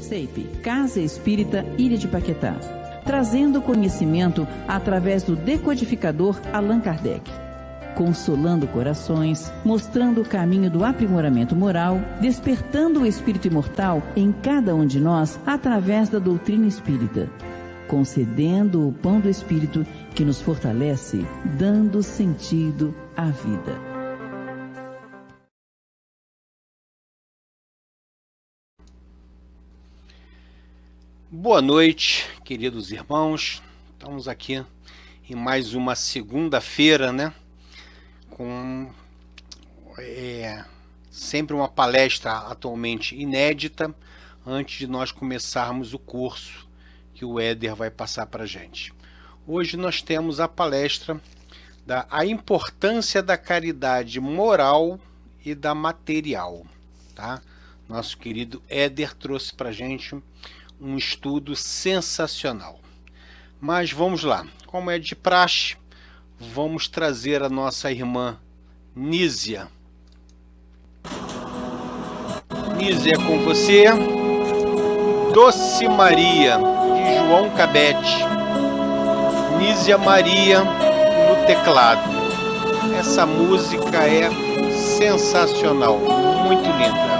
CEIP, Casa Espírita Ilha de Paquetá, trazendo conhecimento através do decodificador Allan Kardec, consolando corações, mostrando o caminho do aprimoramento moral, despertando o espírito imortal em cada um de nós através da doutrina espírita, concedendo o pão do espírito que nos fortalece, dando sentido à vida. Boa noite, queridos irmãos. Estamos aqui em mais uma segunda-feira, né? Com sempre uma palestra atualmente inédita, antes de nós começarmos o curso que o Éder vai passar para a gente. Hoje nós temos a palestra A Importância da Caridade Moral e da Material. Tá? Nosso querido Éder trouxe para a gente um estudo sensacional. Mas vamos lá, como é de praxe, vamos trazer a nossa irmã Nízia. Nízia, é com você. Doce Maria, de João Cabete. Nízia Maria no teclado. Essa música é sensacional, muito linda.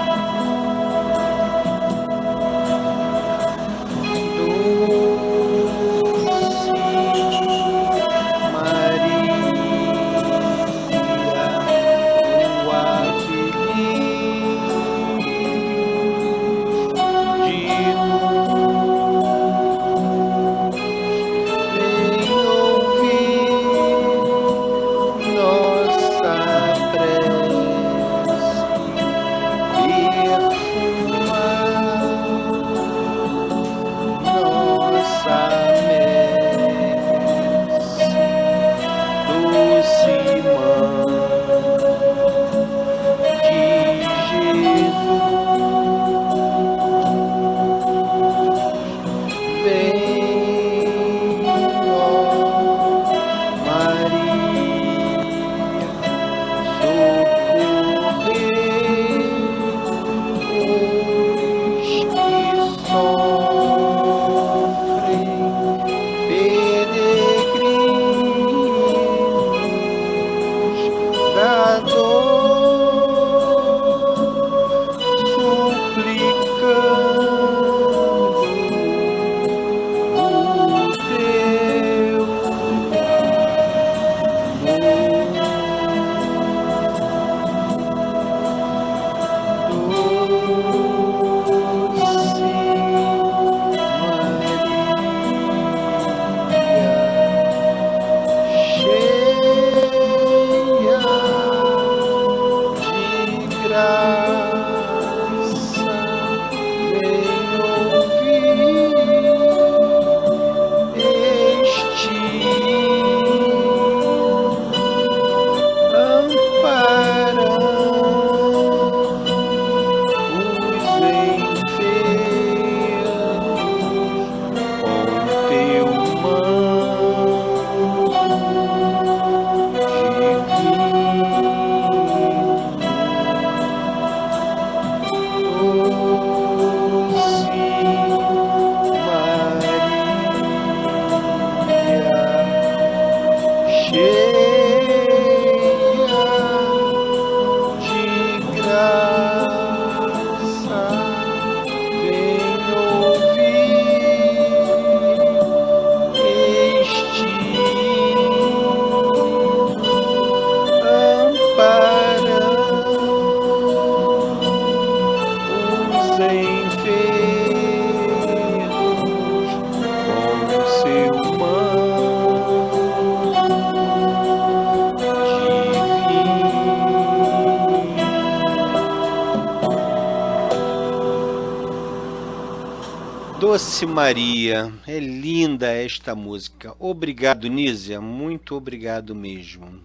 Doce Maria, é linda esta música. Obrigado, Nízia, muito obrigado mesmo.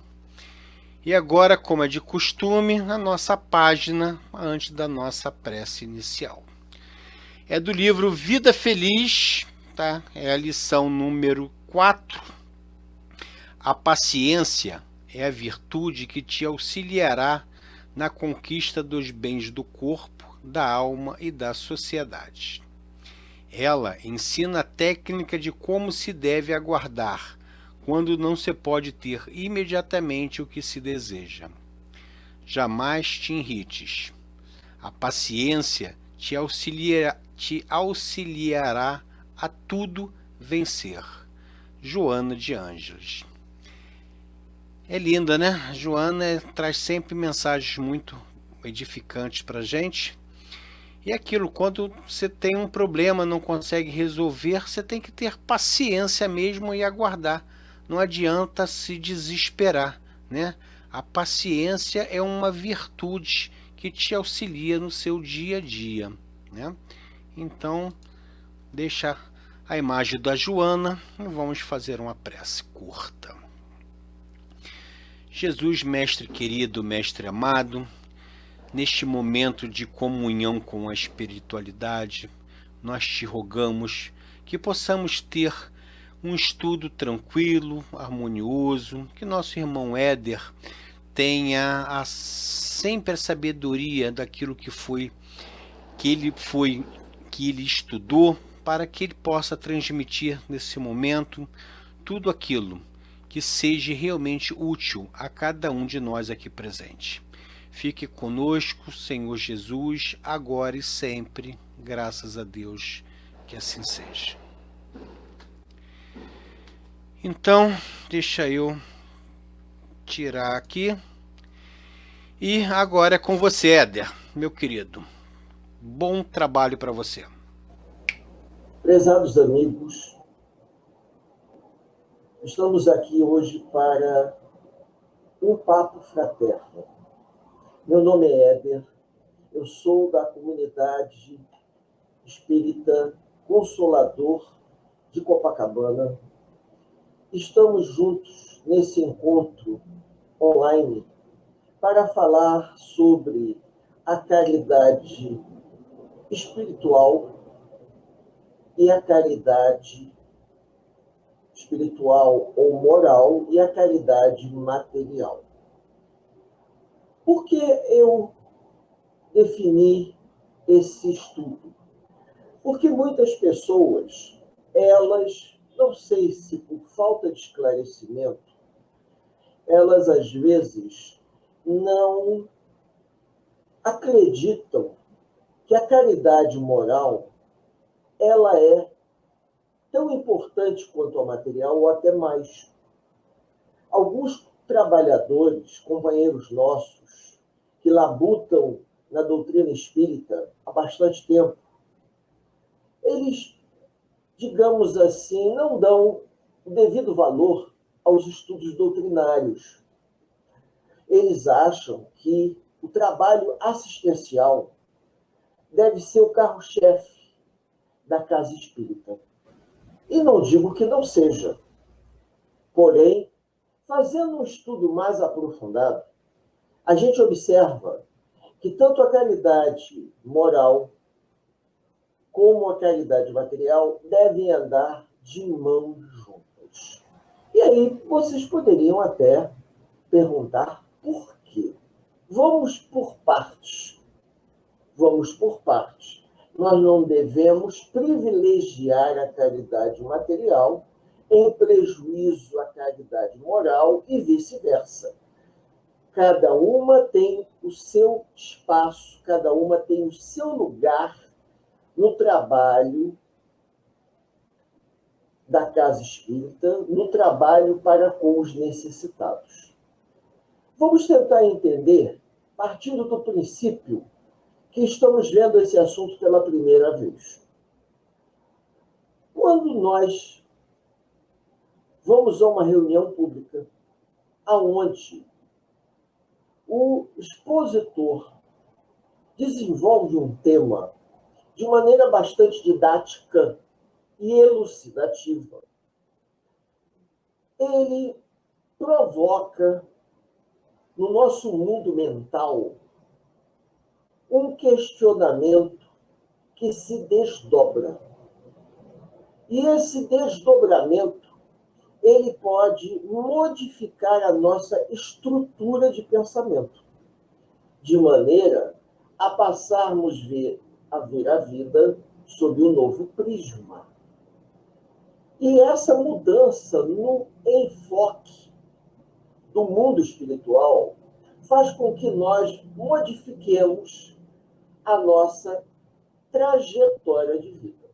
E agora, como é de costume, a nossa página antes da nossa prece inicial. É do livro Vida Feliz, tá? É a lição número 4. A paciência é a virtude que te auxiliará na conquista dos bens do corpo, da alma e da sociedade. Ela ensina a técnica de como se deve aguardar, quando não se pode ter imediatamente o que se deseja. Jamais te irrites. A paciência te auxiliará a tudo vencer. Joana de Ângeles. É linda, né? Joana traz sempre mensagens muito edificantes para a gente. E aquilo, quando você tem um problema, não consegue resolver, você tem que ter paciência mesmo e aguardar. Não adianta se desesperar, né? A paciência é uma virtude que te auxilia no seu dia a dia, né? Então, deixa a imagem da Joana e vamos fazer uma prece curta. Jesus, mestre querido, mestre amado, neste momento de comunhão com a espiritualidade, nós te rogamos que possamos ter um estudo tranquilo, harmonioso, que nosso irmão Éder tenha sempre a sabedoria daquilo que ele estudou, para que ele possa transmitir nesse momento tudo aquilo que seja realmente útil a cada um de nós aqui presente. Fique conosco, Senhor Jesus, agora e sempre, graças a Deus, que assim seja. Então, deixa eu tirar aqui. E agora é com você, Éder, meu querido. Bom trabalho para você. Prezados amigos, estamos aqui hoje para um papo fraterno. Meu nome é Éder, eu sou da comunidade espírita Consolador de Copacabana. Estamos juntos nesse encontro online para falar sobre a caridade espiritual e a caridade espiritual ou moral e a caridade material. Por que eu defini esse estudo? Porque muitas pessoas, elas, não sei se por falta de esclarecimento, elas às vezes não acreditam que a caridade moral ela é tão importante quanto a material ou até mais. Alguns trabalhadores, companheiros nossos, que labutam na doutrina espírita há bastante tempo, eles, digamos assim, não dão o devido valor aos estudos doutrinários. Eles acham que o trabalho assistencial deve ser o carro-chefe da casa espírita. E não digo que não seja. Porém, fazendo um estudo mais aprofundado, a gente observa que tanto a caridade moral como a caridade material devem andar de mãos juntas. E aí vocês poderiam até perguntar por quê. Vamos por partes. Vamos por partes. Nós não devemos privilegiar a caridade material em prejuízo à caridade moral e vice-versa. Cada uma tem o seu espaço, cada uma tem o seu lugar no trabalho da casa espírita, no trabalho para com os necessitados. Vamos tentar entender, partindo do princípio que estamos vendo esse assunto pela primeira vez. Quando nós vamos a uma reunião pública, aonde o expositor desenvolve um tema de maneira bastante didática e elucidativa, ele provoca no nosso mundo mental um questionamento que se desdobra. E esse desdobramento, ele pode modificar a nossa estrutura de pensamento, de maneira a passarmos a ver a vida sob um novo prisma. E essa mudança no enfoque do mundo espiritual faz com que nós modifiquemos a nossa trajetória de vida.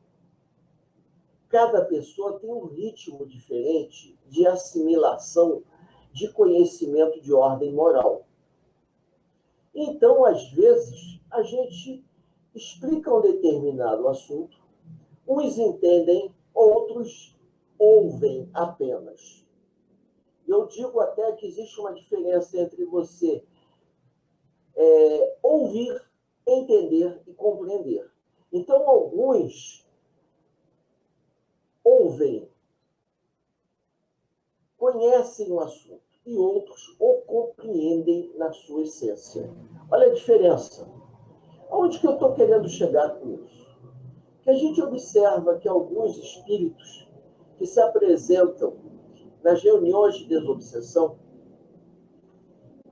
Cada pessoa tem um ritmo diferente de assimilação de conhecimento de ordem moral. Então, às vezes, a gente explica um determinado assunto, uns entendem, outros ouvem apenas. Eu digo até que existe uma diferença entre você ouvir, entender e compreender. Então, alguns ouvem, conhecem o assunto, e outros o compreendem na sua essência. Olha a diferença. Onde que eu estou querendo chegar com isso? Que a gente observa que alguns espíritos que se apresentam nas reuniões de desobsessão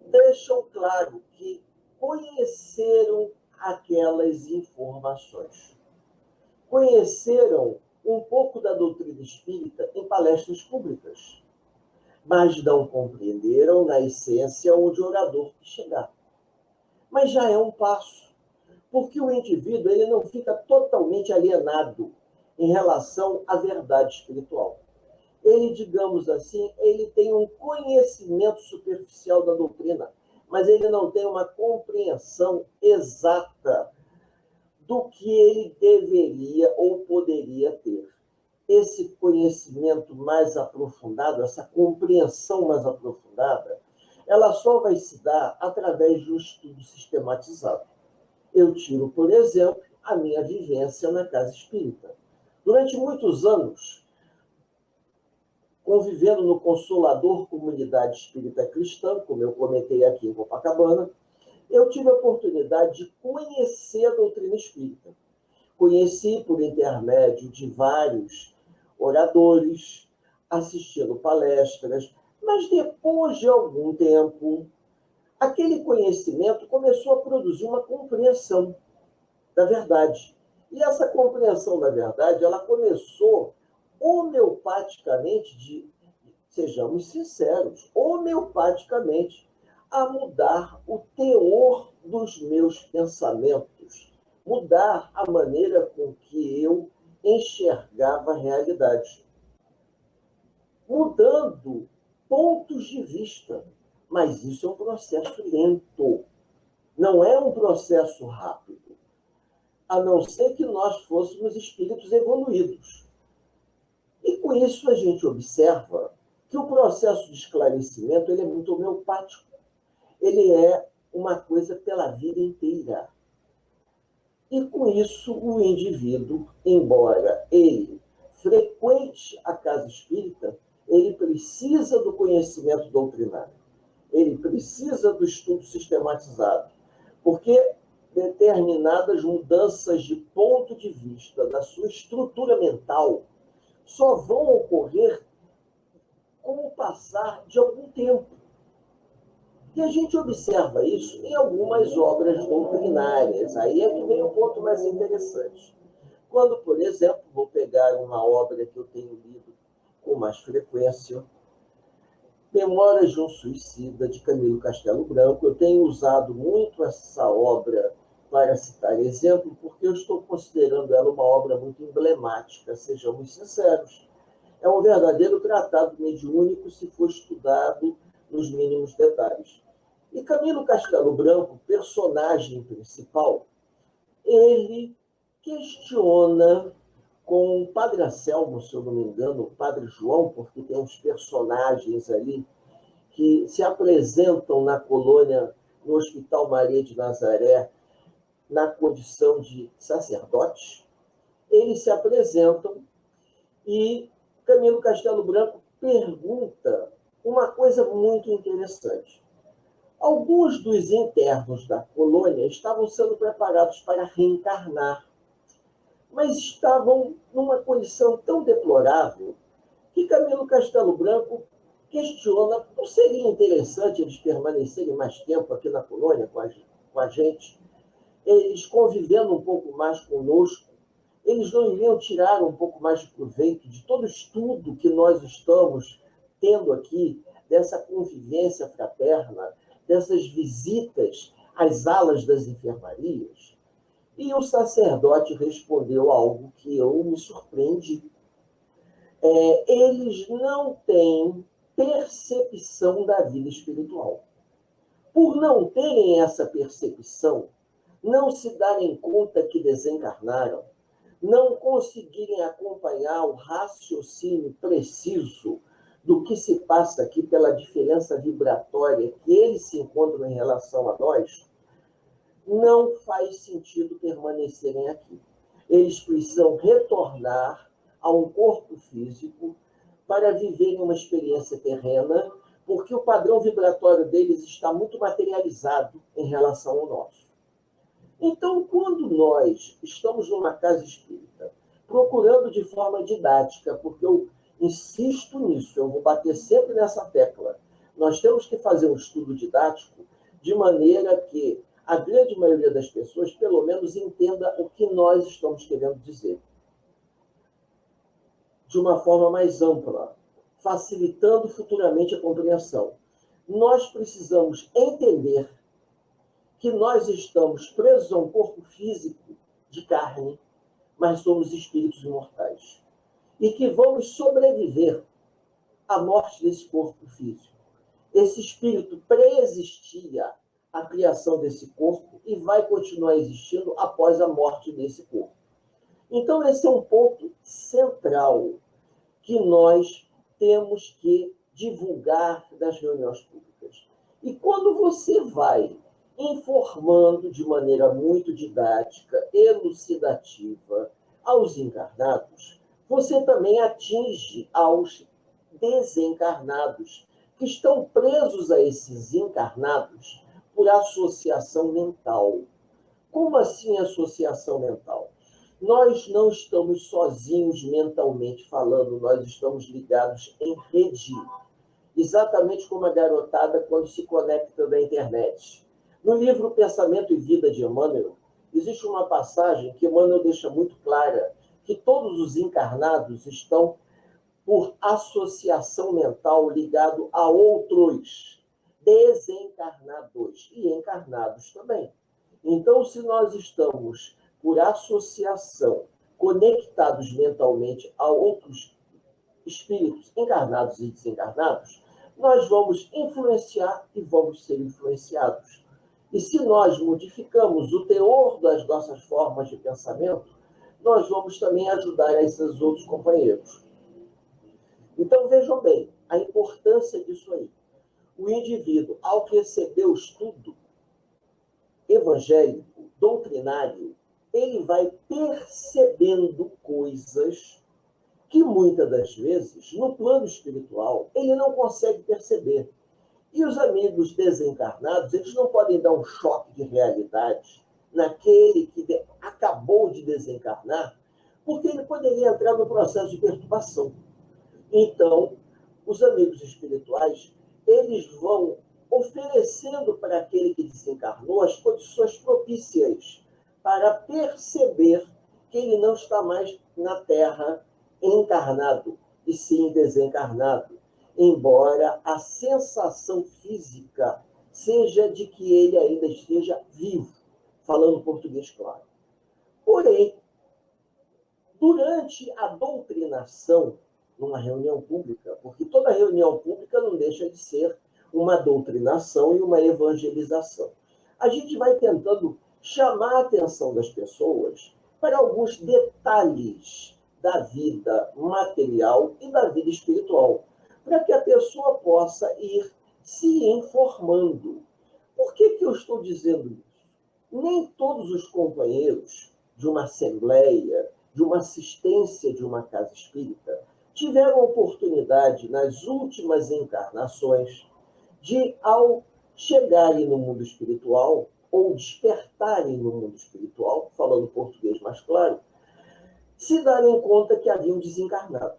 deixam claro que conheceram aquelas informações. Conheceram um pouco da doutrina espírita em palestras públicas, mas não compreenderam na essência onde o orador quis chegar. Mas já é um passo, porque o indivíduo ele não fica totalmente alienado em relação à verdade espiritual. Ele, digamos assim, ele tem um conhecimento superficial da doutrina, mas ele não tem uma compreensão exata do que ele deveria ou poderia ter. Esse conhecimento mais aprofundado, essa compreensão mais aprofundada, ela só vai se dar através de um estudo sistematizado. Eu tiro, por exemplo, a minha vivência na casa espírita. Durante muitos anos, convivendo no Consolador Comunidade Espírita Cristã, como eu comentei aqui em Copacabana, eu tive a oportunidade de conhecer a doutrina espírita. Conheci por intermédio de vários oradores, assistindo palestras, mas depois de algum tempo, aquele conhecimento começou a produzir uma compreensão da verdade. E essa compreensão da verdade, ela começou homeopaticamente, sejamos sinceros, homeopaticamente, a mudar o teor dos meus pensamentos, mudar a maneira com que eu enxergava a realidade. Mudando pontos de vista. Mas isso é um processo lento, não é um processo rápido, a não ser que nós fôssemos espíritos evoluídos. E com isso a gente observa que o processo de esclarecimento ele é muito homeopático. Ele é uma coisa pela vida inteira. E com isso o indivíduo, embora ele frequente a casa espírita, ele precisa do conhecimento doutrinário. Ele precisa do estudo sistematizado, porque determinadas mudanças de ponto de vista da sua estrutura mental só vão ocorrer com o passar de algum tempo. E a gente observa isso em algumas obras doutrinárias. Aí é que vem o ponto mais interessante. Quando, por exemplo, vou pegar uma obra que eu tenho lido com mais frequência, Memórias de um Suicida, de Camilo Castelo Branco. Eu tenho usado muito essa obra para citar exemplo, porque eu estou considerando ela uma obra muito emblemática, sejamos sinceros. É um verdadeiro tratado mediúnico se for estudado nos mínimos detalhes. E Camilo Castelo Branco, personagem principal, ele questiona com o Padre Anselmo, se eu não me engano, o Padre João, porque tem uns personagens ali que se apresentam na colônia, no Hospital Maria de Nazaré, na condição de sacerdotes. Eles se apresentam e Camilo Castelo Branco pergunta uma coisa muito interessante. Alguns dos internos da colônia estavam sendo preparados para reencarnar, mas estavam numa condição tão deplorável que Camilo Castelo Branco questiona: não seria interessante eles permanecerem mais tempo aqui na colônia com a gente, eles convivendo um pouco mais conosco, eles não iriam tirar um pouco mais de proveito de todo o estudo que nós estamos tendo aqui, dessa convivência fraterna, dessas visitas às alas das enfermarias? E o sacerdote respondeu algo que eu me surpreendi. Eles não têm percepção da vida espiritual. Por não terem essa percepção, não se darem conta que desencarnaram, não conseguirem acompanhar o raciocínio preciso do que se passa aqui pela diferença vibratória que eles se encontram em relação a nós, não faz sentido permanecerem aqui. Eles precisam retornar a um corpo físico para viverem uma experiência terrena, porque o padrão vibratório deles está muito materializado em relação ao nosso. Então, quando nós estamos numa casa espírita, procurando de forma didática, porque eu insisto nisso, eu vou bater sempre nessa tecla, nós temos que fazer um estudo didático de maneira que a grande maioria das pessoas, pelo menos, entenda o que nós estamos querendo dizer. De uma forma mais ampla, facilitando futuramente a compreensão. Nós precisamos entender que nós estamos presos a um corpo físico de carne, mas somos espíritos imortais. E que vamos sobreviver à morte desse corpo físico. Esse espírito preexistia à criação desse corpo e vai continuar existindo após a morte desse corpo. Então, esse é um ponto central que nós temos que divulgar nas reuniões públicas. E quando você vai informando de maneira muito didática, elucidativa, aos encarnados, você também atinge aos desencarnados, que estão presos a esses encarnados por associação mental. Como assim associação mental? Nós não estamos sozinhos mentalmente falando, nós estamos ligados em rede. Exatamente como a garotada quando se conecta na internet. No livro Pensamento e Vida de Emmanuel, existe uma passagem que Emmanuel deixa muito clara, que todos os encarnados estão por associação mental ligado a outros desencarnados e encarnados também. Então, se nós estamos por associação conectados mentalmente a outros espíritos encarnados e desencarnados, nós vamos influenciar e vamos ser influenciados. E se nós modificamos o teor das nossas formas de pensamento, nós vamos também ajudar esses outros companheiros. Então, vejam bem a importância disso aí. O indivíduo, ao receber o estudo evangélico, doutrinário, ele vai percebendo coisas que, muitas das vezes, no plano espiritual, ele não consegue perceber. E os amigos desencarnados, eles não podem dar um choque de realidade naquele que acabou de desencarnar, porque ele poderia entrar no processo de perturbação. Então, os amigos espirituais, eles vão oferecendo para aquele que desencarnou as condições propícias para perceber que ele não está mais na Terra encarnado, e sim desencarnado, embora a sensação física seja de que ele ainda esteja vivo, falando português claro. Porém, durante a doutrinação, numa reunião pública, porque toda reunião pública não deixa de ser uma doutrinação e uma evangelização, a gente vai tentando chamar a atenção das pessoas para alguns detalhes da vida material e da vida espiritual, para que a pessoa possa ir se informando. Por que eu estou dizendo isso? Nem todos os companheiros de uma assembleia, de uma assistência de uma casa espírita, tiveram oportunidade, nas últimas encarnações, de, ao chegarem no mundo espiritual, ou despertarem no mundo espiritual, falando português mais claro, se darem conta que haviam desencarnado.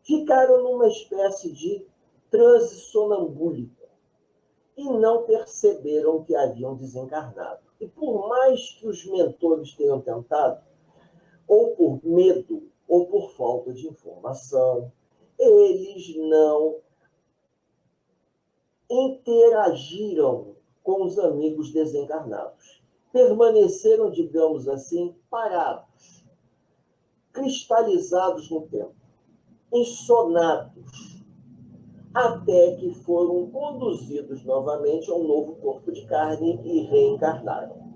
Ficaram numa espécie de transe sonambúlico e não perceberam que haviam desencarnado. E por mais que os mentores tenham tentado, ou por medo, ou por falta de informação, eles não interagiram com os amigos desencarnados. Permaneceram, digamos assim, parados, cristalizados no tempo, ensonados, até que foram conduzidos novamente a um novo corpo de carne e reencarnaram.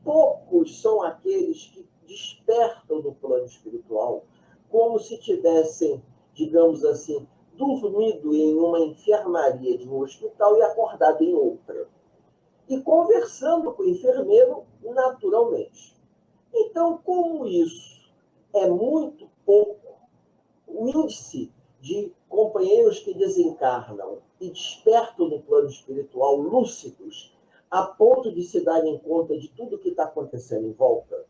Poucos são aqueles que despertam no plano espiritual como se tivessem, digamos assim, dormido em uma enfermaria de um hospital e acordado em outra. E conversando com o enfermeiro naturalmente. Então, como isso é muito pouco, o índice de companheiros que desencarnam e despertam no plano espiritual lúcidos, a ponto de se darem conta de tudo que está acontecendo em volta,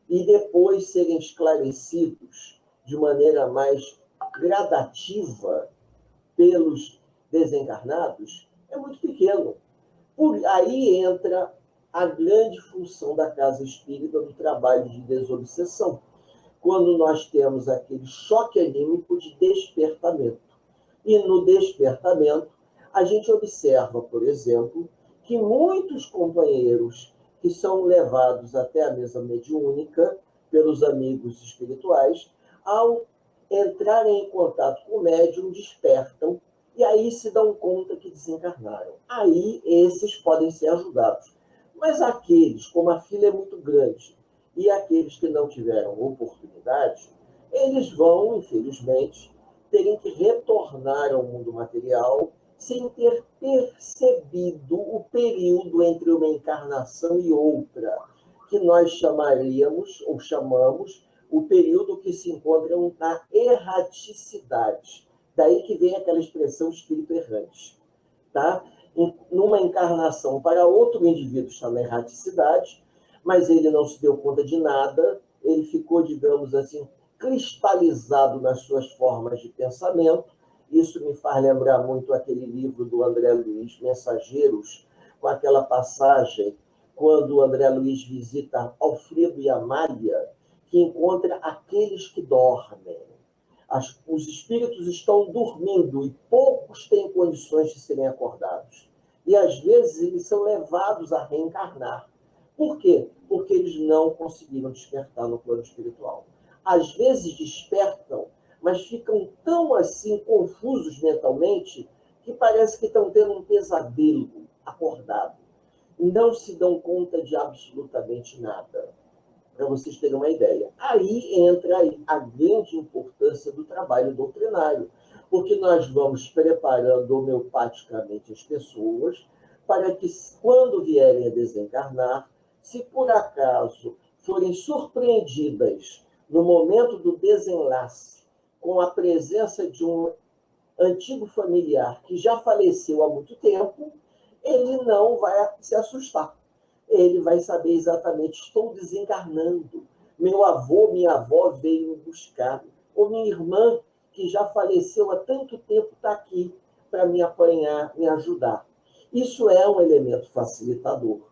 e depois serem esclarecidos de maneira mais gradativa pelos desencarnados, é muito pequeno. Por aí entra a grande função da casa espírita do trabalho de desobsessão, quando nós temos aquele choque anímico de despertamento. E no despertamento, a gente observa, por exemplo, que muitos companheiros que são levados até a mesa mediúnica pelos amigos espirituais, ao entrarem em contato com o médium, despertam e aí se dão conta que desencarnaram. Aí esses podem ser ajudados. Mas aqueles, como a fila é muito grande, e aqueles que não tiveram oportunidade, eles vão, infelizmente, terem que retornar ao mundo material sem ter percebido o período entre uma encarnação e outra, que nós chamaríamos, ou chamamos, o período que se encontram na erraticidade. Daí que vem aquela expressão espírito errante. Tá? Numa encarnação para outro indivíduo está na erraticidade, mas ele não se deu conta de nada, ele ficou, digamos assim, cristalizado nas suas formas de pensamento. Isso me faz lembrar muito aquele livro do André Luiz, Mensageiros, com aquela passagem quando o André Luiz visita Alfredo e Amália, que encontra aqueles que dormem. Os espíritos estão dormindo e poucos têm condições de serem acordados. E, às vezes, eles são levados a reencarnar. Por quê? Porque eles não conseguiram despertar no plano espiritual. Às vezes despertam, mas ficam tão assim confusos mentalmente que parece que estão tendo um pesadelo acordado. Não se dão conta de absolutamente nada. Para vocês terem uma ideia. Aí entra a grande importância do trabalho doutrinário, porque nós vamos preparando homeopaticamente as pessoas para que, quando vierem a desencarnar, se por acaso forem surpreendidas no momento do desenlace com a presença de um antigo familiar que já faleceu há muito tempo, ele não vai se assustar. Ele vai saber exatamente, estou desencarnando. Meu avô, minha avó veio me buscar. Ou minha irmã, que já faleceu há tanto tempo, está aqui para me apanhar, me ajudar. Isso é um elemento facilitador.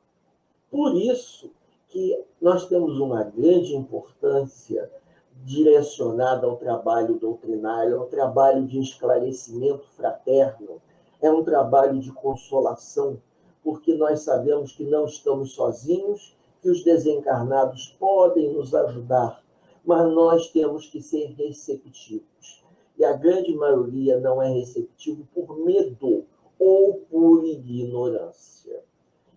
Por isso que nós temos uma grande importância direcionada ao trabalho doutrinário, ao trabalho de esclarecimento fraterno, é um trabalho de consolação, porque nós sabemos que não estamos sozinhos, que os desencarnados podem nos ajudar, mas nós temos que ser receptivos. E a grande maioria não é receptivo por medo ou por ignorância.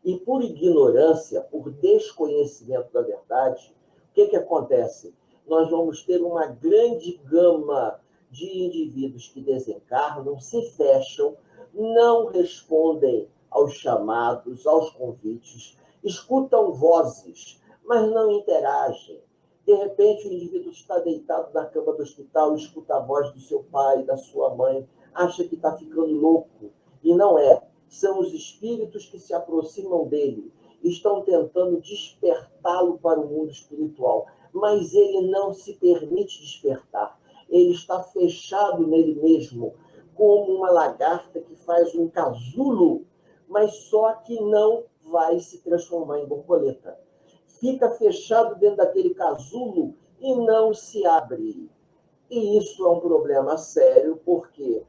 E por ignorância, por desconhecimento da verdade, o que acontece? Nós vamos ter uma grande gama de indivíduos que desencarnam, se fecham, não respondem aos chamados, aos convites, escutam vozes, mas não interagem. De repente, o indivíduo está deitado na cama do hospital, escuta a voz do seu pai, da sua mãe, acha que está ficando louco. E não é. São os espíritos que se aproximam dele, estão tentando despertá-lo para o mundo espiritual, mas ele não se permite despertar. Ele está fechado nele mesmo, como uma lagarta que faz um casulo, mas só que não vai se transformar em borboleta. fica fechado dentro daquele casulo e não se abre. E isso é um problema sério, porque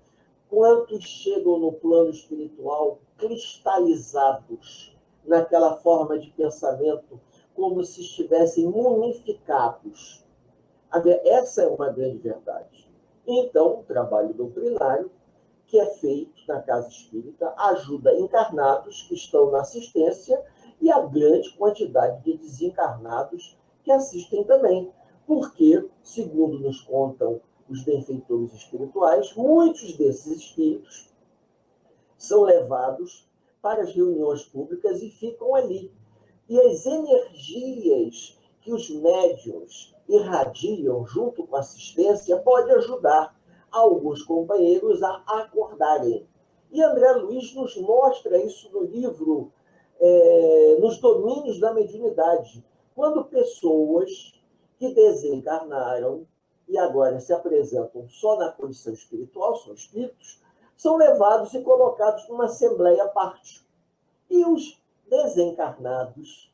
quantos chegam no plano espiritual cristalizados naquela forma de pensamento, como se estivessem mumificados. Essa é uma grande verdade. Então, o trabalho doutrinário, que é feito na casa espírita, ajuda encarnados que estão na assistência e a grande quantidade de desencarnados que assistem também. Porque, segundo nos contam os benfeitores espirituais, muitos desses espíritos são levados para as reuniões públicas e ficam ali. E as energias que os médiuns irradiam junto com a assistência pode ajudar alguns companheiros a acordarem. E André Luiz nos mostra isso no livro Nos Domínios da Mediunidade, quando pessoas que desencarnaram e agora se apresentam só na condição espiritual, são espíritos, são levados e colocados numa assembleia à parte. E os desencarnados,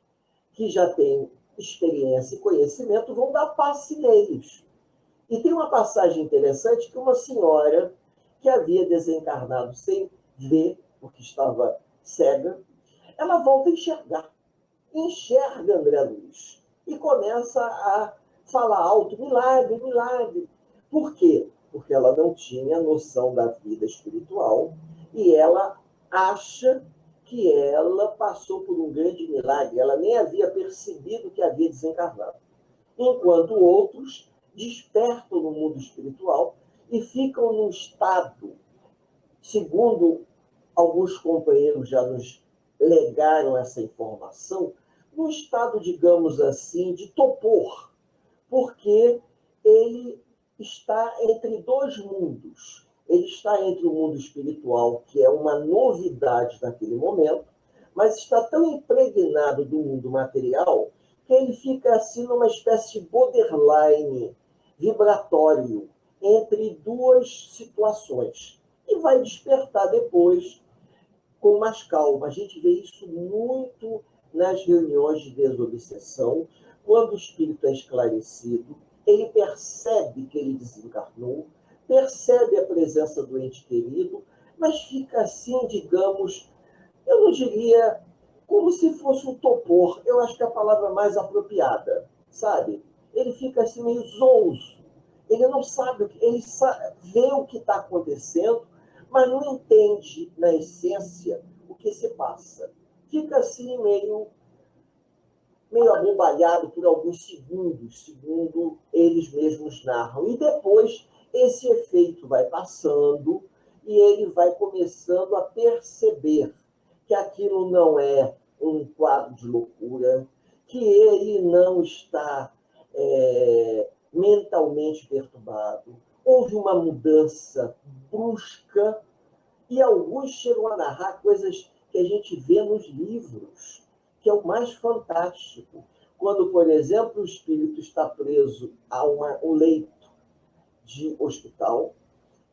que já têm experiência e conhecimento, vão dar passe neles. E tem uma passagem interessante que uma senhora que havia desencarnado sem ver, porque estava cega, ela volta a enxergar. Enxerga André Luiz e começa a falar alto, milagre, milagre. Por quê? Porque ela não tinha noção da vida espiritual e ela acha que ela passou por um grande milagre. Ela nem havia percebido que havia desencarnado. Enquanto outros despertam no mundo espiritual e ficam num estado, segundo alguns companheiros já nos legaram essa informação, num estado, digamos assim, de topor, porque ele está entre dois mundos. Ele está entre o mundo espiritual, que é uma novidade naquele momento, mas está tão impregnado do mundo material que ele fica assim numa espécie de borderline vibratório entre duas situações e vai despertar depois com mais calma. A gente vê isso muito nas reuniões de desobsessão, quando o espírito é esclarecido, ele percebe que ele desencarnou, percebe a presença do ente querido, mas fica assim, digamos, eu não diria como se fosse um topor, eu acho que é a palavra mais apropriada, sabe? Ele fica assim meio zonzo, ele não sabe, ele vê o que está acontecendo, mas não entende, na essência, o que se passa. Fica assim meio abobalhado por alguns segundos, segundo eles mesmos narram. E depois esse efeito vai passando e ele vai começando a perceber que aquilo não é um quadro de loucura, que ele não está mentalmente perturbado. Houve uma mudança brusca e alguns chegam a narrar coisas que a gente vê nos livros, que é o mais fantástico. Quando, por exemplo, o espírito está preso a um leito de hospital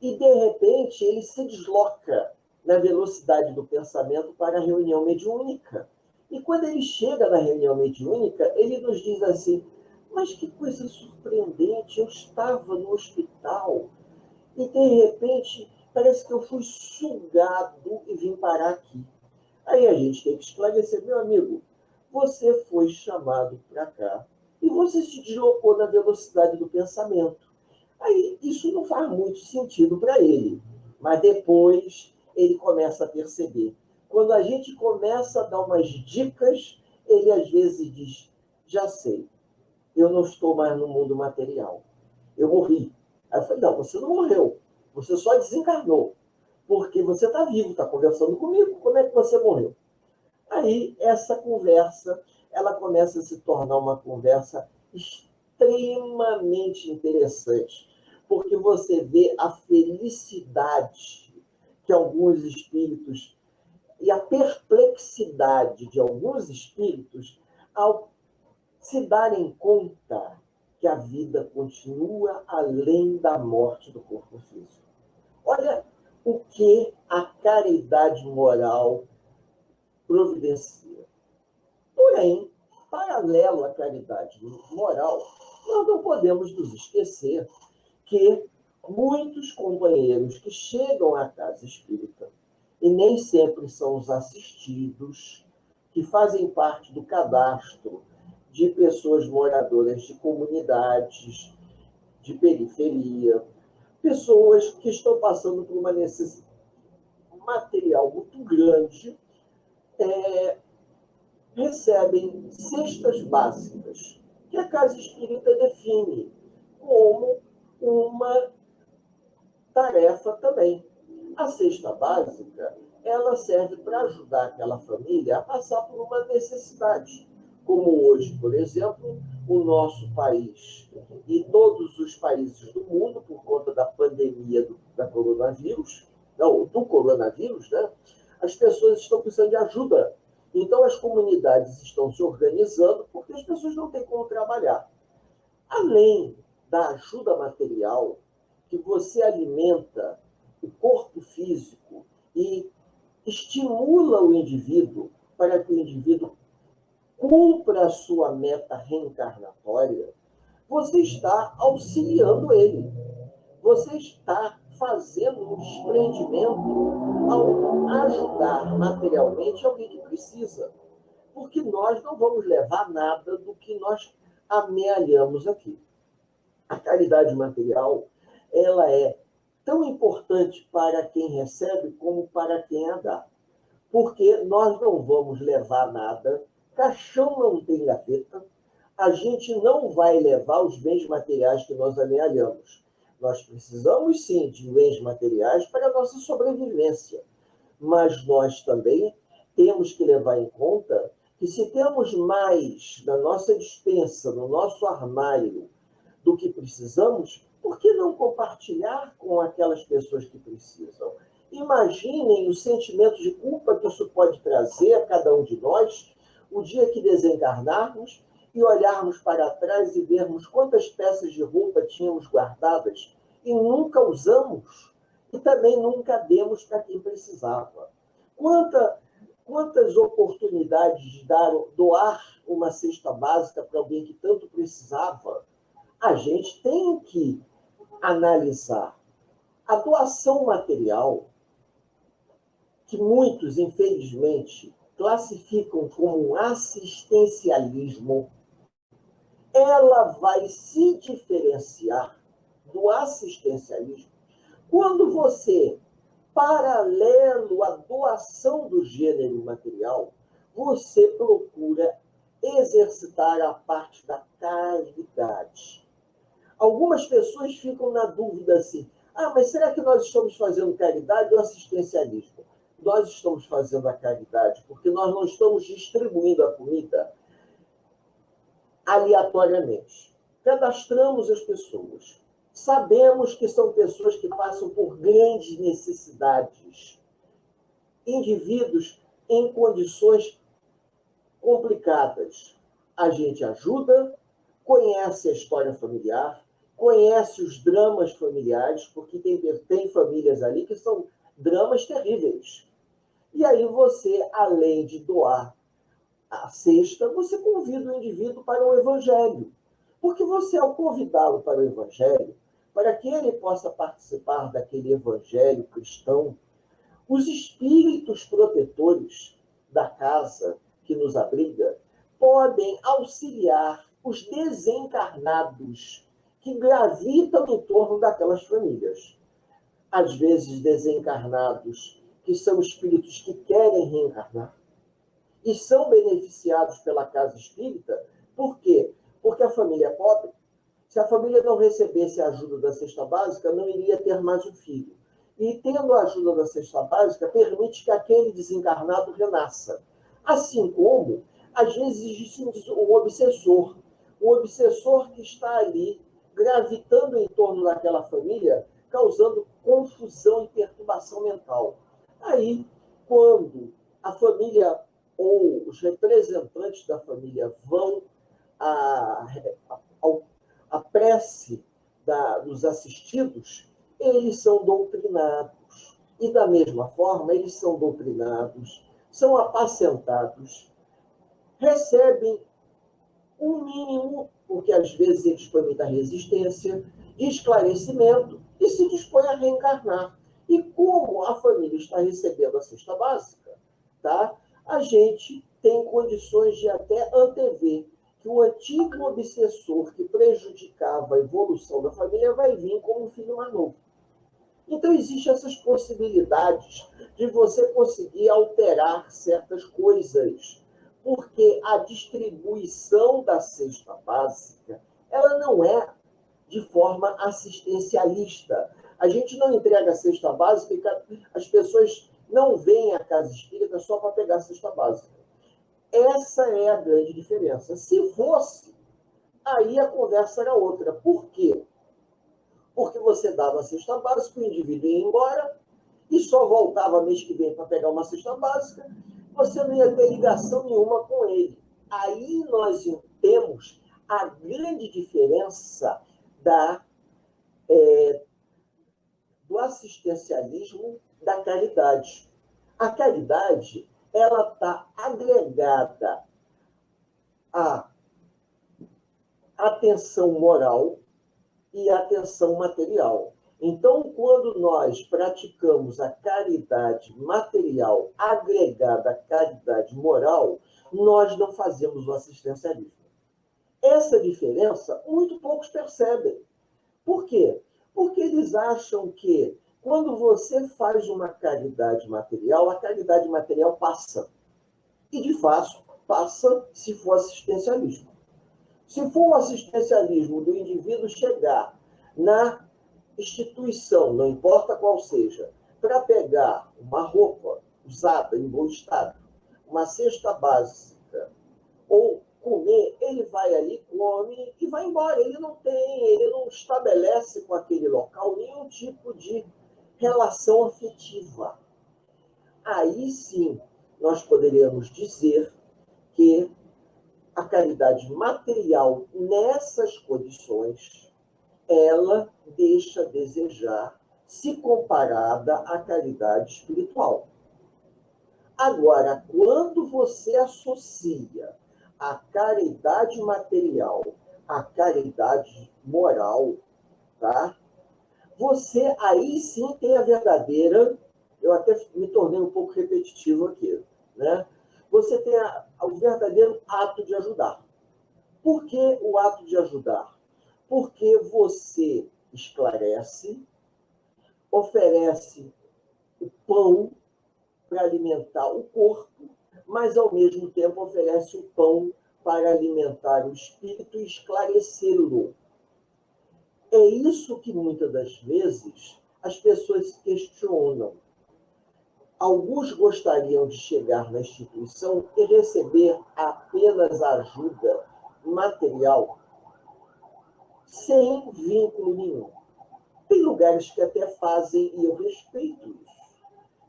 e, de repente, ele se desloca na velocidade do pensamento para a reunião mediúnica. E quando ele chega na reunião mediúnica, ele nos diz assim: mas que coisa surpreendente, eu estava no hospital e, de repente, parece que eu fui sugado e vim parar aqui. Aí a gente tem que esclarecer, meu amigo, você foi chamado para cá e você se deslocou na velocidade do pensamento. Aí isso não faz muito sentido para ele, mas depois ele começa a perceber. Quando a gente começa a dar umas dicas, ele às vezes diz: já sei, eu não estou mais no mundo material, eu morri. Aí eu falei: não, você não morreu, você só desencarnou, porque você está vivo, está conversando comigo, como é que você morreu? Aí essa conversa, ela começa a se tornar uma conversa extremamente interessante, porque você vê a felicidade que alguns espíritos e a perplexidade de alguns espíritos ao se darem conta que a vida continua além da morte do corpo físico. Olha o que a caridade moral providencia. Porém, paralelo à caridade moral, nós não podemos nos esquecer que muitos companheiros que chegam à casa espírita, e nem sempre são os assistidos, que fazem parte do cadastro de pessoas moradoras de comunidades, de periferia, pessoas que estão passando por uma necessidade material muito grande, recebem cestas básicas, que a Casa Espírita define como uma tarefa também. A cesta básica, ela serve para ajudar aquela família a passar por uma necessidade. Como hoje, por exemplo, o nosso país e todos os países do mundo, por conta da pandemia do coronavírus, né? As pessoas estão precisando de ajuda. Então, as comunidades estão se organizando porque as pessoas não têm como trabalhar. Além da ajuda material, que você alimenta o corpo físico e estimula o indivíduo para que o indivíduo cumpra a sua meta reencarnatória, você está auxiliando ele. Você está fazendo um desprendimento ao ajudar materialmente alguém que precisa. Porque nós não vamos levar nada do que nós amealhamos aqui. A caridade material, ela é tão importante para quem recebe como para quem a dá. Porque nós não vamos levar nada, caixão não tem gaveta, a gente não vai levar os bens materiais que nós amealhamos. Nós precisamos, sim, de bens materiais para a nossa sobrevivência, mas nós também temos que levar em conta que se temos mais na nossa despensa, no nosso armário, do que precisamos, por que não compartilhar com aquelas pessoas que precisam? Imaginem o sentimento de culpa que isso pode trazer a cada um de nós, o dia que desencarnarmos e olharmos para trás e vermos quantas peças de roupa tínhamos guardadas e nunca usamos e também nunca demos para quem precisava. Quantas oportunidades de doar uma cesta básica para alguém que tanto precisava, a gente tem que analisar. A doação material, que muitos, infelizmente, classificam como um assistencialismo, ela vai se diferenciar do assistencialismo quando você, paralelo à doação do gênero material, você procura exercitar a parte da caridade. Algumas pessoas ficam na dúvida assim, mas será que nós estamos fazendo caridade ou assistencialismo? Nós estamos fazendo a caridade porque nós não estamos distribuindo a comida aleatoriamente. Cadastramos as pessoas. Sabemos que são pessoas que passam por grandes necessidades. Indivíduos em condições complicadas. A gente ajuda, conhece a história familiar, conhece os dramas familiares, porque tem famílias ali que são dramas terríveis. E aí você, além de doar a cesta, você convida o indivíduo para o Evangelho. Porque você, ao convidá-lo para o Evangelho, para que ele possa participar daquele Evangelho cristão, os espíritos protetores da casa que nos abriga podem auxiliar os desencarnados que gravitam em torno daquelas famílias. Às vezes, desencarnados que são espíritos que querem reencarnar e são beneficiados pela casa espírita. Por quê? Porque a família é pobre. Se a família não recebesse a ajuda da cesta básica, não iria ter mais um filho. E tendo a ajuda da cesta básica, permite que aquele desencarnado renasça. Assim como, às vezes, existe um obsessor que está ali, gravitando em torno daquela família, causando confusão e perturbação mental. Aí, quando a família ou os representantes da família vão à prece dos assistidos, eles são doutrinados. E, da mesma forma, eles são doutrinados, são apacentados, recebem um mínimo, porque às vezes ele expõe muita resistência, de esclarecimento e se dispõe a reencarnar. E como a família está recebendo a cesta básica, tá? A gente tem condições de até antever que o antigo obsessor que prejudicava a evolução da família vai vir como um filho mais novo. Então, existem essas possibilidades de você conseguir alterar certas coisas, porque a distribuição da cesta básica, ela não é de forma assistencialista. A gente não entrega a cesta básica e as pessoas não vêm à casa espírita só para pegar a cesta básica. Essa é a grande diferença. Se fosse, aí a conversa era outra. Por quê? Porque você dava a cesta básica, o indivíduo ia embora e só voltava mês que vem para pegar uma cesta básica, você não ia ter ligação nenhuma com ele. Aí nós temos a grande diferença do assistencialismo da caridade. A caridade, ela está agregada à atenção moral e atenção material. Então, quando nós praticamos a caridade material agregada à caridade moral, nós não fazemos o assistencialismo. Essa diferença, muito poucos percebem. Por quê? Porque eles acham que quando você faz uma caridade material, a caridade material passa. E, de fato, passa se for assistencialismo. Se for um assistencialismo do indivíduo chegar na instituição, não importa qual seja, para pegar uma roupa usada em bom estado, uma cesta básica, ou comer, ele vai ali, come e vai embora. Ele não estabelece com aquele local nenhum tipo de relação afetiva. Aí sim, nós poderíamos dizer que a caridade material, nessas condições, ela deixa a desejar se comparada à caridade espiritual. Agora, quando você associa a caridade material à caridade moral, tá? Você aí sim tem a verdadeira, eu até me tornei um pouco repetitivo aqui, né? Você tem o verdadeiro ato de ajudar. Por que o ato de ajudar? Porque você esclarece, oferece o pão para alimentar o corpo, mas ao mesmo tempo oferece o pão para alimentar o espírito e esclarecê-lo. É isso que muitas das vezes as pessoas questionam. Alguns gostariam de chegar na instituição e receber apenas ajuda material, sem vínculo nenhum. Tem lugares que até fazem, e eu respeito isso.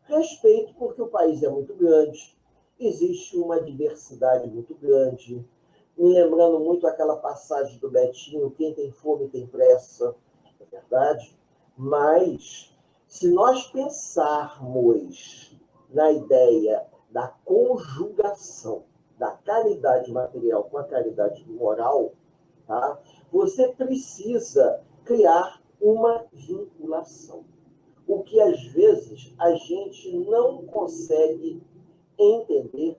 Respeito porque o país é muito grande, existe uma diversidade muito grande, me lembrando muito aquela passagem do Betinho, quem tem fome tem pressa, é verdade? Mas, se nós pensarmos na ideia da conjugação da caridade material com a caridade moral, tá? Você precisa criar uma vinculação. O que, às vezes, a gente não consegue entender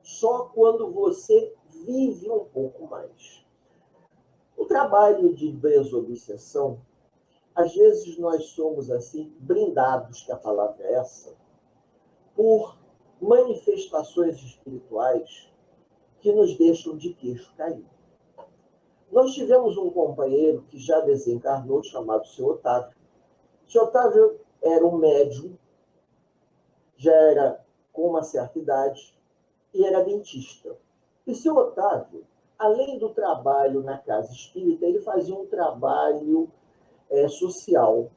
só quando você vive um pouco mais. O trabalho de desobsessão, às vezes nós somos assim, brindados, que a palavra é essa, por manifestações espirituais que nos deixam de queixo caído. Nós tivemos um companheiro que já desencarnou, chamado Sr. Otávio. O Sr. Otávio era um médium, já era com uma certa idade, e era dentista. E o Sr. Otávio, além do trabalho na casa espírita, ele fazia um trabalho social,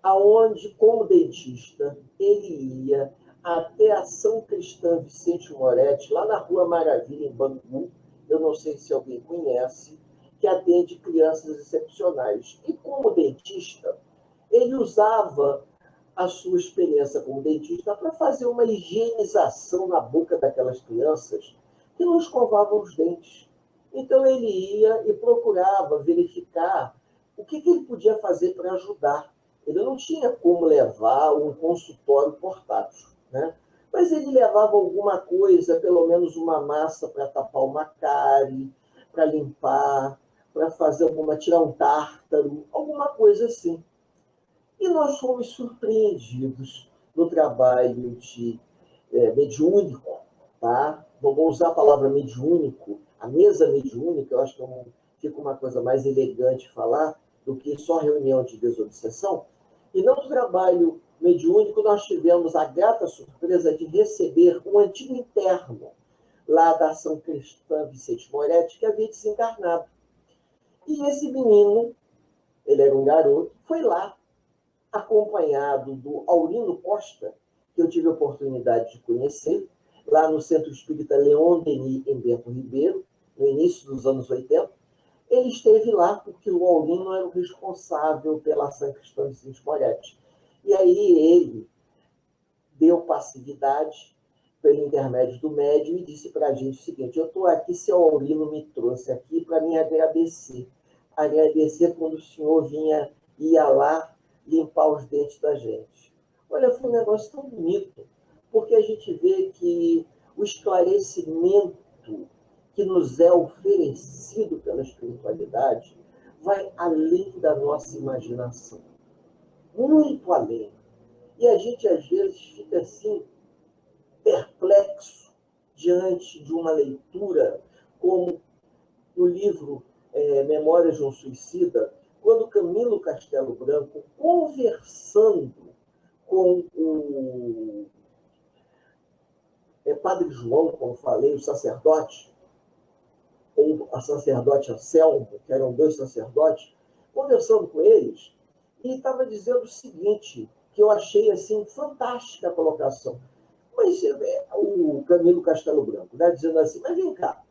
aonde, como dentista, ele ia até a São Cristã Vicente Moretti, lá na Rua Maravilha, em Bangu, eu não sei se alguém conhece, que atende crianças excepcionais. E como dentista, ele usava a sua experiência como dentista para fazer uma higienização na boca daquelas crianças que não escovavam os dentes. Então ele ia e procurava verificar o que ele podia fazer para ajudar. Ele não tinha como levar um consultório portátil, né? Mas ele levava alguma coisa, pelo menos uma massa para tapar uma cárie, para limpar, para fazer tirar um tártaro, alguma coisa assim. E nós fomos surpreendidos no trabalho de mediúnico, tá? Vou usar a palavra mediúnico, a mesa mediúnica, eu acho que fica uma coisa mais elegante falar do que só reunião de desobsessão. E no trabalho mediúnico, nós tivemos a grata surpresa de receber um antigo interno lá da Ação Cristã Vicente Moretti, que havia desencarnado. E esse menino, ele era um garoto, foi lá, acompanhado do Aurino Costa, que eu tive a oportunidade de conhecer, lá no Centro Espírita Leon Denis, em Bento Ribeiro, no início dos anos 80. Ele esteve lá porque o Aurino era o responsável pela Ação Cristã Vicente Moretti. E aí ele deu passividade pelo intermédio do médium e disse para a gente o seguinte: eu estou aqui, seu Aurino me trouxe aqui para me agradecer. Agradecer quando o senhor ia lá limpar os dentes da gente. Olha, foi um negócio tão bonito, porque a gente vê que o esclarecimento que nos é oferecido pela espiritualidade vai além da nossa imaginação, muito além. E a gente, às vezes, fica assim, perplexo diante de uma leitura, como no livro Memórias de um Suicida, quando Camilo Castelo Branco, conversando com o Padre João, como falei, o sacerdote, ou a sacerdote Anselmo, que eram dois sacerdotes, conversando com eles, e estava dizendo o seguinte, que eu achei assim fantástica a colocação. Mas o Camilo Castelo Branco, né, dizendo assim, mas vem cá,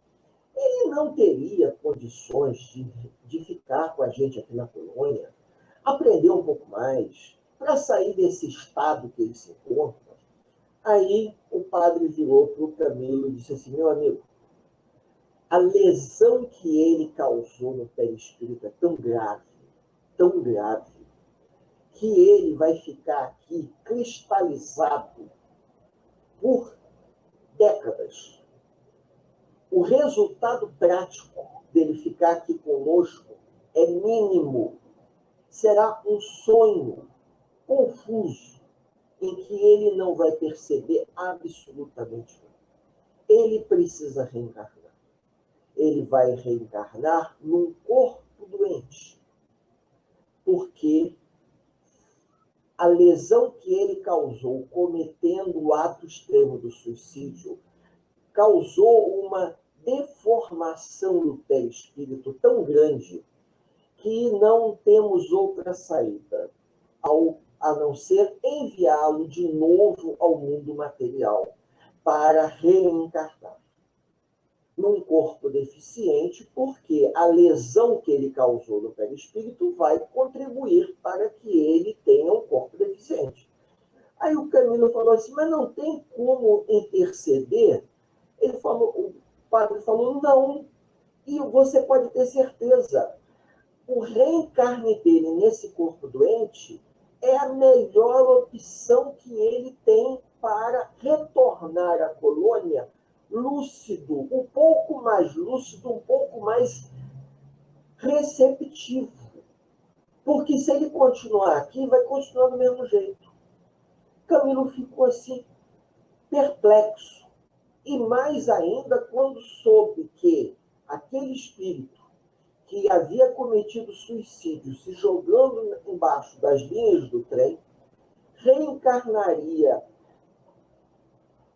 ele não teria condições de ficar com a gente aqui na colônia, aprender um pouco mais, para sair desse estado que ele se encontra. Aí o padre virou para o Camilo e disse assim, meu amigo, a lesão que ele causou no perispírito é tão grave, que ele vai ficar aqui cristalizado por décadas. O resultado prático dele ficar aqui conosco é mínimo. Será um sonho confuso, em que ele não vai perceber absolutamente nada. Ele precisa reencarnar. Ele vai reencarnar num corpo doente, porque a lesão que ele causou cometendo o ato extremo do suicídio causou uma deformação no perispírito tão grande que não temos outra saída a não ser enviá-lo de novo ao mundo material para reencarnar num corpo deficiente, porque a lesão que ele causou no perispírito vai contribuir para que ele tenha um corpo deficiente. Aí o Camilo falou assim, mas não tem como interceder? O padre falou, não, e você pode ter certeza, o reencarne dele nesse corpo doente é a melhor opção que ele tem para retornar à colônia lúcido, um pouco mais lúcido, um pouco mais receptivo. Porque se ele continuar aqui, vai continuar do mesmo jeito. Camilo ficou assim, perplexo. E mais ainda quando soube que aquele espírito que havia cometido suicídio, se jogando embaixo das linhas do trem, reencarnaria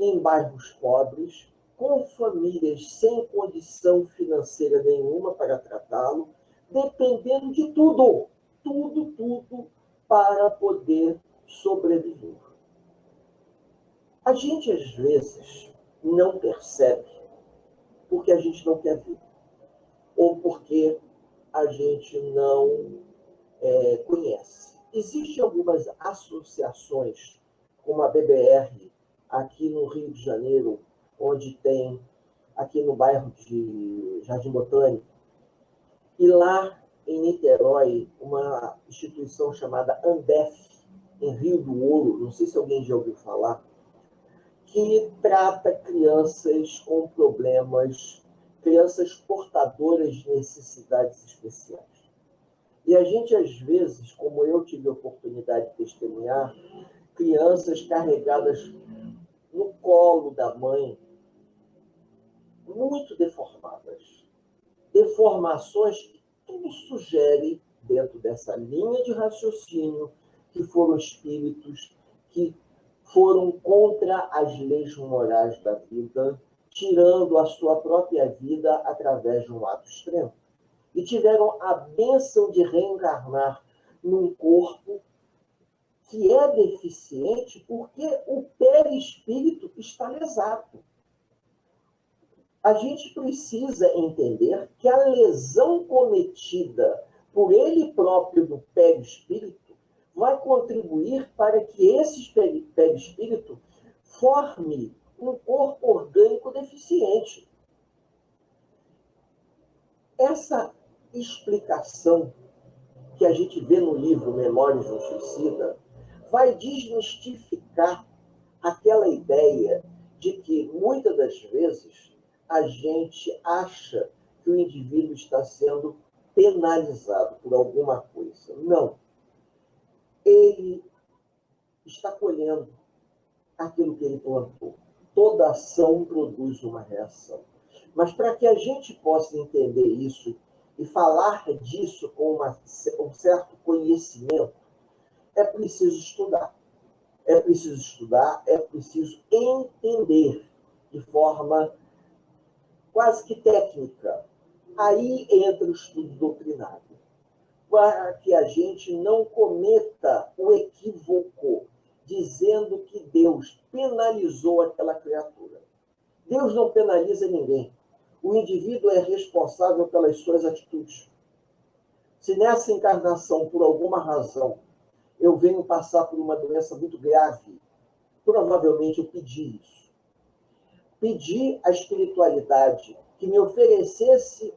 em bairros pobres, com famílias sem condição financeira nenhuma para tratá-lo, dependendo de tudo, para poder sobreviver. A gente, às vezes, não percebe porque a gente não quer ver, ou porque a gente não conhece. Existem algumas associações, como a BBR, aqui no Rio de Janeiro, onde tem aqui no bairro de Jardim Botânico, e lá em Niterói, uma instituição chamada Andef, em Rio do Ouro, não sei se alguém já ouviu falar, que trata crianças com problemas, crianças portadoras de necessidades especiais. E a gente, às vezes, como eu tive a oportunidade de testemunhar, crianças carregadas no colo da mãe, muito deformadas. Deformações que tudo sugere, dentro dessa linha de raciocínio, que foram espíritos que foram contra as leis morais da vida, tirando a sua própria vida através de um ato extremo. E tiveram a bênção de reencarnar num corpo que é deficiente porque o perispírito está lesado. A gente precisa entender que a lesão cometida por ele próprio do perispírito vai contribuir para que esse perispírito forme um corpo orgânico deficiente. Essa explicação que a gente vê no livro Memórias de um Suicida vai desmistificar aquela ideia de que, muitas das vezes, a gente acha que o indivíduo está sendo penalizado por alguma coisa. Não. Ele está colhendo aquilo que ele plantou. Toda ação produz uma reação. Mas para que a gente possa entender isso e falar disso com um certo conhecimento, é preciso estudar. É preciso estudar, é preciso entender de forma quase que técnica. Aí entra o estudo doutrinário, para que a gente não cometa o equívoco dizendo que Deus penalizou aquela criatura. Deus não penaliza ninguém. O indivíduo é responsável pelas suas atitudes. Se nessa encarnação, por alguma razão, eu venho passar por uma doença muito grave, provavelmente eu pedi isso. Pedi à espiritualidade que me oferecesse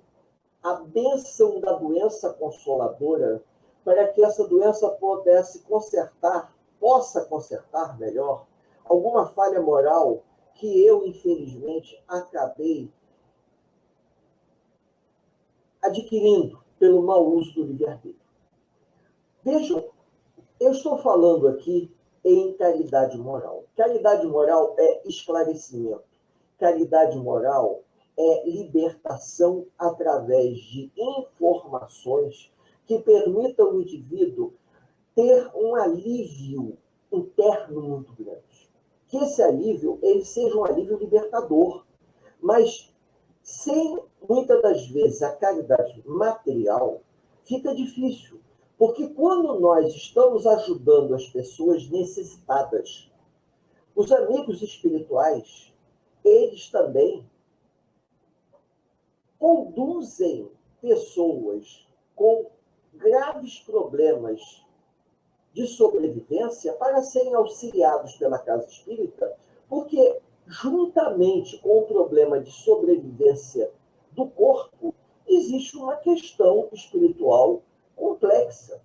a bênção da doença consoladora para que essa doença possa consertar melhor, alguma falha moral que eu, infelizmente, acabei adquirindo pelo mau uso do livre-arbítrio. Vejam, eu estou falando aqui em caridade moral. Caridade moral é esclarecimento. Caridade moral é libertação através de informações que permitam ao indivíduo ter um alívio interno muito grande. Que esse alívio ele seja um alívio libertador, mas sem, muitas das vezes, a caridade material, fica difícil. Porque quando nós estamos ajudando as pessoas necessitadas, os amigos espirituais, eles também conduzem pessoas com graves problemas de sobrevivência para serem auxiliados pela casa espírita, porque, juntamente com o problema de sobrevivência do corpo, existe uma questão espiritual complexa.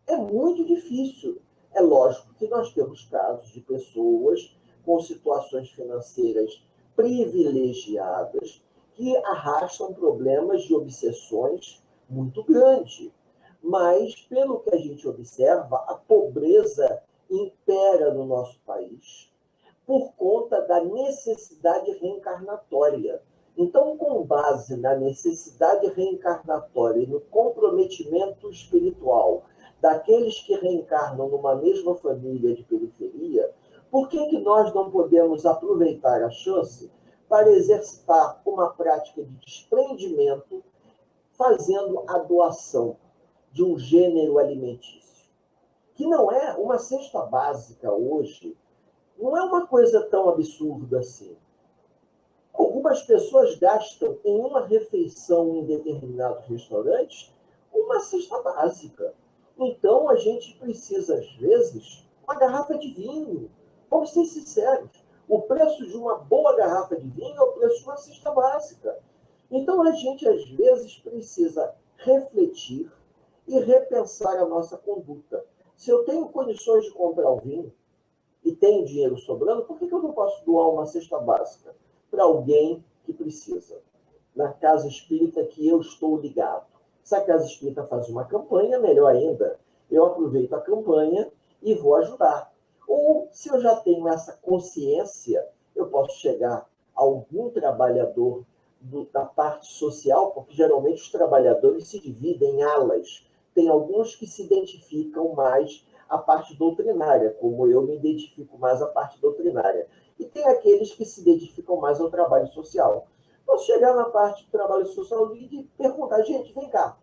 É muito difícil. É lógico que nós temos casos de pessoas com situações financeiras privilegiadas que arrastam problemas de obsessões muito grandes. Mas, pelo que a gente observa, a pobreza impera no nosso país por conta da necessidade reencarnatória. Então, com base na necessidade reencarnatória e no comprometimento espiritual daqueles que reencarnam numa mesma família de periferia, por que nós não podemos aproveitar a chance para exercitar uma prática de desprendimento, fazendo a doação de um gênero alimentício? Que não é uma cesta básica hoje, não é uma coisa tão absurda assim. Algumas pessoas gastam em uma refeição em determinados restaurantes uma cesta básica. Então, a gente precisa, às vezes, uma garrafa de vinho. Vamos ser sinceros. O preço de uma boa garrafa de vinho é o preço de uma cesta básica. Então, a gente, às vezes, precisa refletir e repensar a nossa conduta. Se eu tenho condições de comprar o vinho e tenho dinheiro sobrando, por que eu não posso doar uma cesta básica para alguém que precisa? Na casa espírita que eu estou ligado. Se a casa espírita faz uma campanha, melhor ainda, eu aproveito a campanha e vou ajudar. Ou, se eu já tenho essa consciência, eu posso chegar a algum trabalhador da parte social, porque geralmente os trabalhadores se dividem em alas. Tem alguns que se identificam mais a parte doutrinária, como eu me identifico mais a parte doutrinária. E tem aqueles que se identificam mais ao trabalho social. Posso chegar na parte do trabalho social e perguntar, gente, vem cá,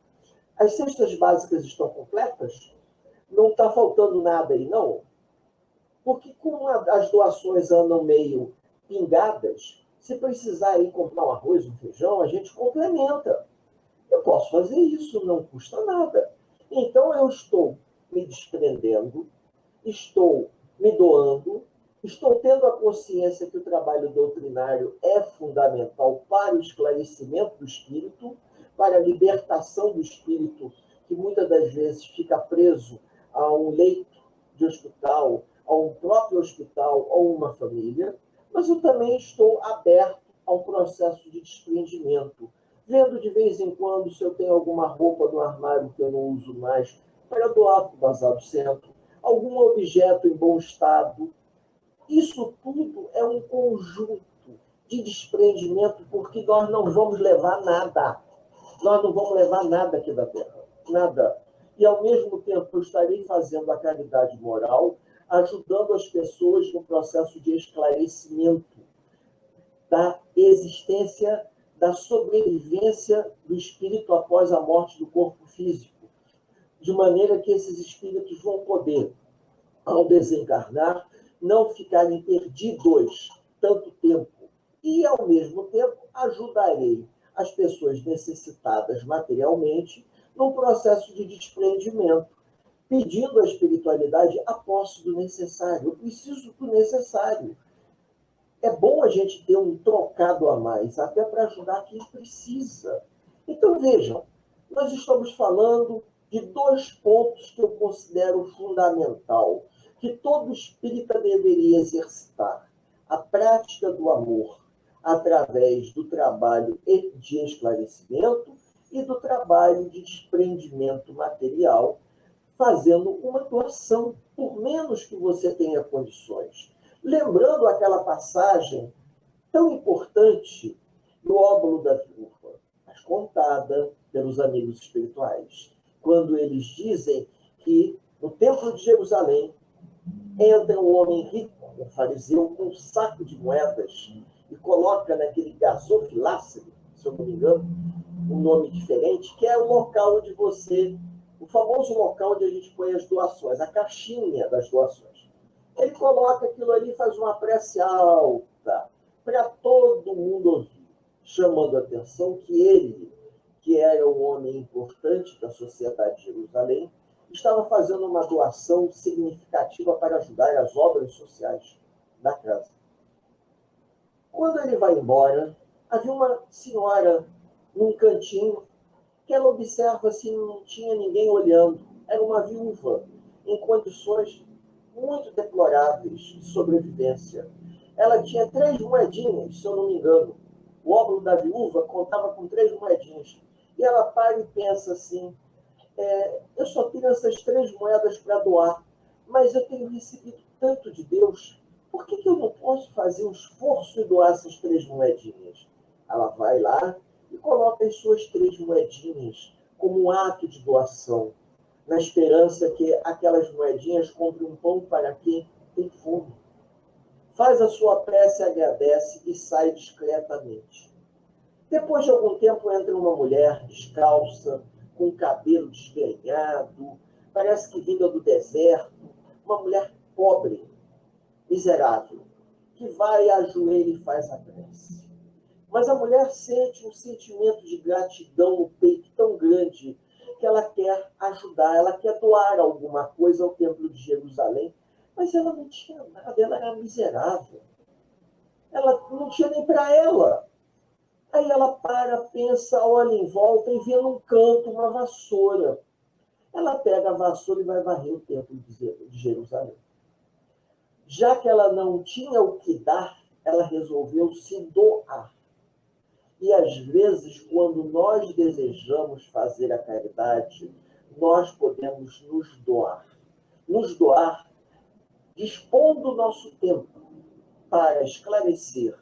as cestas básicas estão completas? Não está faltando nada aí, não? Porque como as doações andam meio pingadas, se precisar ir comprar um arroz, um feijão, a gente complementa. Eu posso fazer isso, não custa nada. Então, eu estou me desprendendo, estou me doando, estou tendo a consciência que o trabalho doutrinário é fundamental para o esclarecimento do espírito, para a libertação do espírito, que muitas das vezes fica preso a um leito de hospital, a um próprio hospital ou uma família, mas eu também estou aberto ao processo de desprendimento, vendo de vez em quando se eu tenho alguma roupa no armário que eu não uso mais, para doar para o Bazar do Centro, algum objeto em bom estado. Isso tudo é um conjunto de desprendimento, porque nós não vamos levar nada. Nós não vamos levar nada aqui da Terra. Nada. E, ao mesmo tempo, eu estarei fazendo a caridade moral, ajudando as pessoas no processo de esclarecimento da existência, da sobrevivência do espírito após a morte do corpo físico, de maneira que esses espíritos vão poder, ao desencarnar, não ficarem perdidos tanto tempo. E, ao mesmo tempo, ajudarei as pessoas necessitadas materialmente num processo de desprendimento, pedindo à espiritualidade a posse do necessário. Eu preciso do necessário. É bom a gente ter um trocado a mais, até para ajudar quem precisa. Então, vejam, nós estamos falando de 2 pontos que eu considero fundamental, que todo espírita deveria exercitar: a prática do amor através do trabalho de esclarecimento e do trabalho de desprendimento material, fazendo uma doação, por menos que você tenha condições. Lembrando aquela passagem tão importante do óbolo da viúva, mas contada pelos amigos espirituais, quando eles dizem que no Templo de Jerusalém entra um homem rico, um fariseu, com um saco de moedas e coloca naquele gasofiláceo, se eu não me engano, um nome diferente, que é o local onde você, o famoso local onde a gente põe as doações, a caixinha das doações. Ele coloca aquilo ali e faz uma prece alta para todo mundo ouvir, chamando a atenção que ele, que era um homem importante da sociedade de Jerusalém, estava fazendo uma doação significativa para ajudar as obras sociais da casa. Quando ele vai embora, havia uma senhora num cantinho que ela observa se não tinha ninguém olhando. Era uma viúva em condições muito deploráveis de sobrevivência. Ela tinha 3 moedinhas, se eu não me engano. O óbolo da viúva contava com 3 moedinhas. E ela para e pensa assim, eu só tenho essas 3 moedas para doar, mas eu tenho recebido tanto de Deus, por que eu não posso fazer um esforço e doar essas 3 moedinhas? Ela vai lá e coloca as suas 3 moedinhas como um ato de doação, na esperança que aquelas moedinhas comprem um pão para quem tem fome. Faz a sua prece, agradece e sai discretamente. Depois de algum tempo entra uma mulher descalça, com o cabelo desgrenhado, parece que vinda do deserto, uma mulher pobre, miserável, que vai, ajoelha e faz a prece. Mas a mulher sente um sentimento de gratidão no peito tão grande que ela quer ajudar, ela quer doar alguma coisa ao Templo de Jerusalém, mas ela não tinha nada, ela era miserável. Ela não tinha nem para ela. Aí ela para, pensa, olha em volta e vê num canto uma vassoura. Ela pega a vassoura e vai varrer o templo de Jerusalém. Já que ela não tinha o que dar, ela resolveu se doar. E às vezes, quando nós desejamos fazer a caridade, nós podemos nos doar. Nos doar, dispondo o nosso tempo para esclarecer,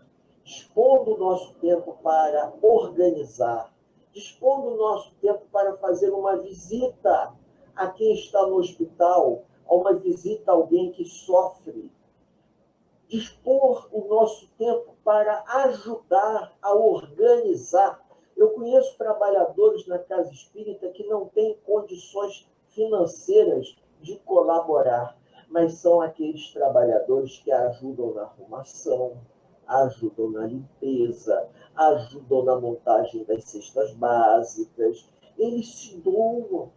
dispondo o nosso tempo para organizar, dispondo o nosso tempo para fazer uma visita a quem está no hospital, a uma visita a alguém que sofre, dispor o nosso tempo para ajudar a organizar. Eu conheço trabalhadores na casa espírita que não têm condições financeiras de colaborar, mas são aqueles trabalhadores que ajudam na arrumação, ajudam na limpeza, ajudam na montagem das cestas básicas. Eles se doam.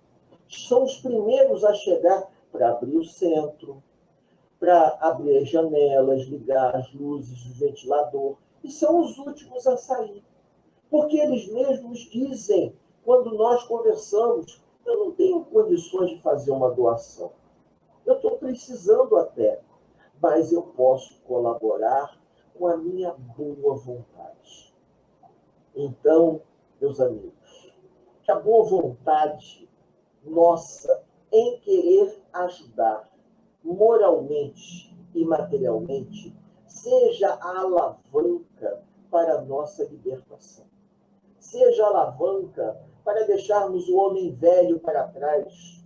São os primeiros a chegar para abrir o centro, para abrir as janelas, ligar as luzes do ventilador, e são os últimos a sair. Porque eles mesmos dizem, quando nós conversamos, eu não tenho condições de fazer uma doação. Eu estou precisando até, mas eu posso colaborar com a minha boa vontade. Então, meus amigos, que a boa vontade nossa em querer ajudar moralmente e materialmente seja a alavanca para a nossa libertação. Seja a alavanca para deixarmos o homem velho para trás.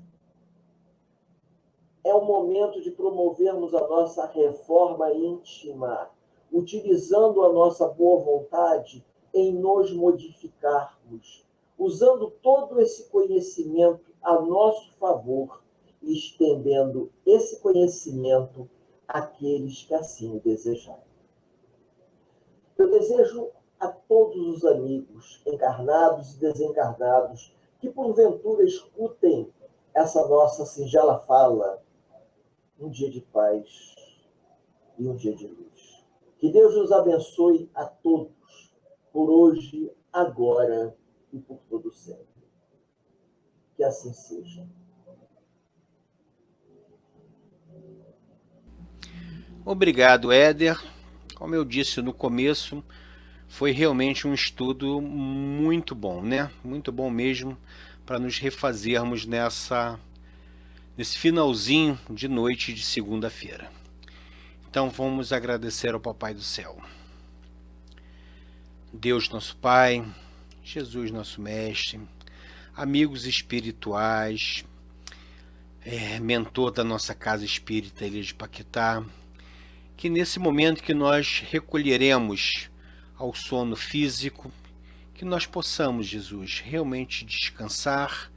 É o momento de promovermos a nossa reforma íntima, utilizando a nossa boa vontade em nos modificarmos, usando todo esse conhecimento a nosso favor e estendendo esse conhecimento àqueles que assim desejarem. Eu desejo a todos os amigos, encarnados e desencarnados, que porventura escutem essa nossa singela fala, um dia de paz e um dia de luz. Que Deus nos abençoe a todos, por hoje, agora e por todo sempre. Que assim seja. Obrigado, Éder. Como eu disse no começo, foi realmente um estudo muito bom, né? Muito bom mesmo, para nos refazermos nesse finalzinho de noite de segunda-feira. Então vamos agradecer ao Papai do Céu. Deus nosso Pai, Jesus nosso Mestre, amigos espirituais, mentor da nossa casa espírita Ilha de Paquetá, que nesse momento que nós recolheremos ao sono físico, que nós possamos, Jesus, realmente descansar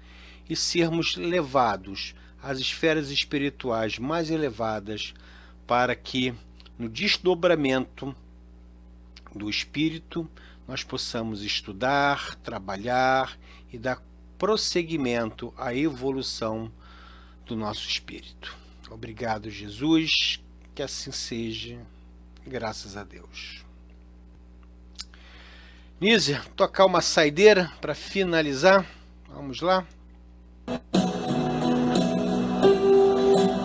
e sermos levados às esferas espirituais mais elevadas, para que no desdobramento do espírito nós possamos estudar, trabalhar e dar prosseguimento à evolução do nosso espírito. Obrigado, Jesus, que assim seja, graças a Deus. Nízia, tocar uma saideira para finalizar. Vamos lá.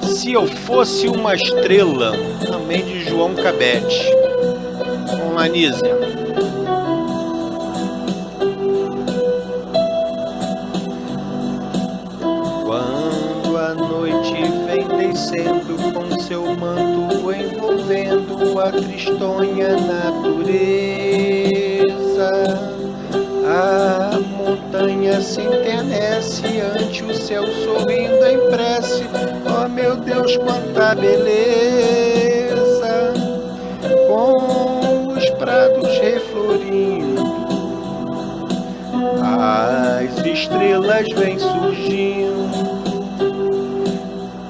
Se eu fosse uma estrela, também de João Cabete. Vamos lá, Nízia. Quando a noite vem descendo com seu manto envolvendo a tristonha natureza, a montanha se enternece ante o céu sorrindo em prece. Oh meu Deus, quanta beleza! Com os prados reflorindo, as estrelas vêm surgindo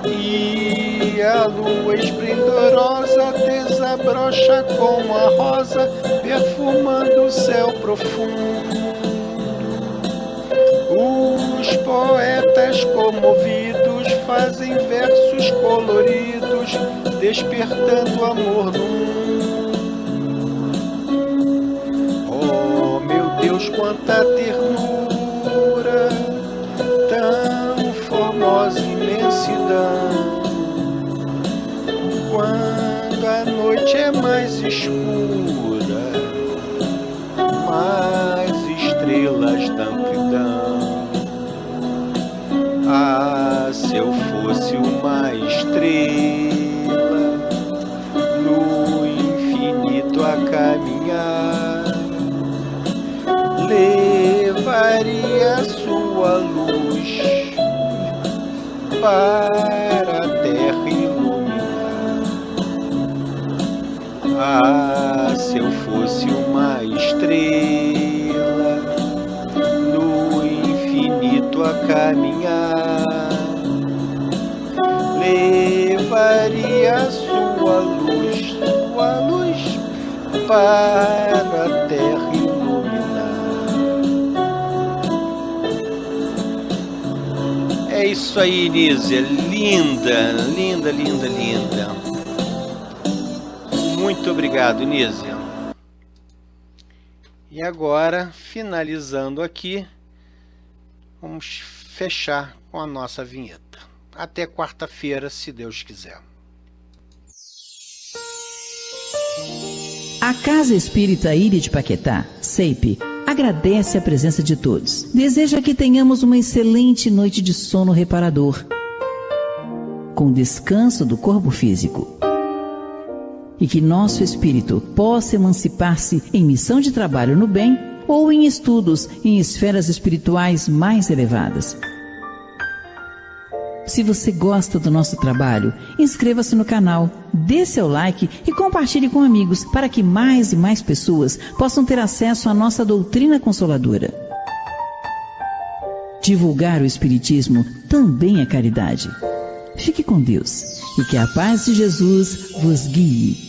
e a lua esplendorosa desabrocha como a rosa, perfumando o céu profundo. Os poetas comovidos fazem versos coloridos, despertando amor no mundo. quanta ternura, tão formosa imensidão. Quando a noite é mais escura, mais estrelas da amplidão. Ah, se eu fosse uma estrela no infinito a caminhar, levaria a sua luz para a terra iluminar. Ah, se eu fosse uma estrela no infinito a caminhar, levaria a sua luz para a terra iluminar. É isso aí, Nízia. Linda, linda, linda, linda. Muito obrigado, Nízia. E agora, finalizando aqui, vamos fechar com a nossa vinheta. Até quarta-feira, se Deus quiser. A Casa Espírita Ilha de Paquetá, CEIP, agradece a presença de todos. Deseja que tenhamos uma excelente noite de sono reparador, com descanso do corpo físico. E que nosso espírito possa emancipar-se em missão de trabalho no bem ou em estudos em esferas espirituais mais elevadas. Se você gosta do nosso trabalho, inscreva-se no canal, dê seu like e compartilhe com amigos para que mais e mais pessoas possam ter acesso à nossa doutrina consoladora. Divulgar o Espiritismo também é caridade. Fique com Deus e que a paz de Jesus vos guie.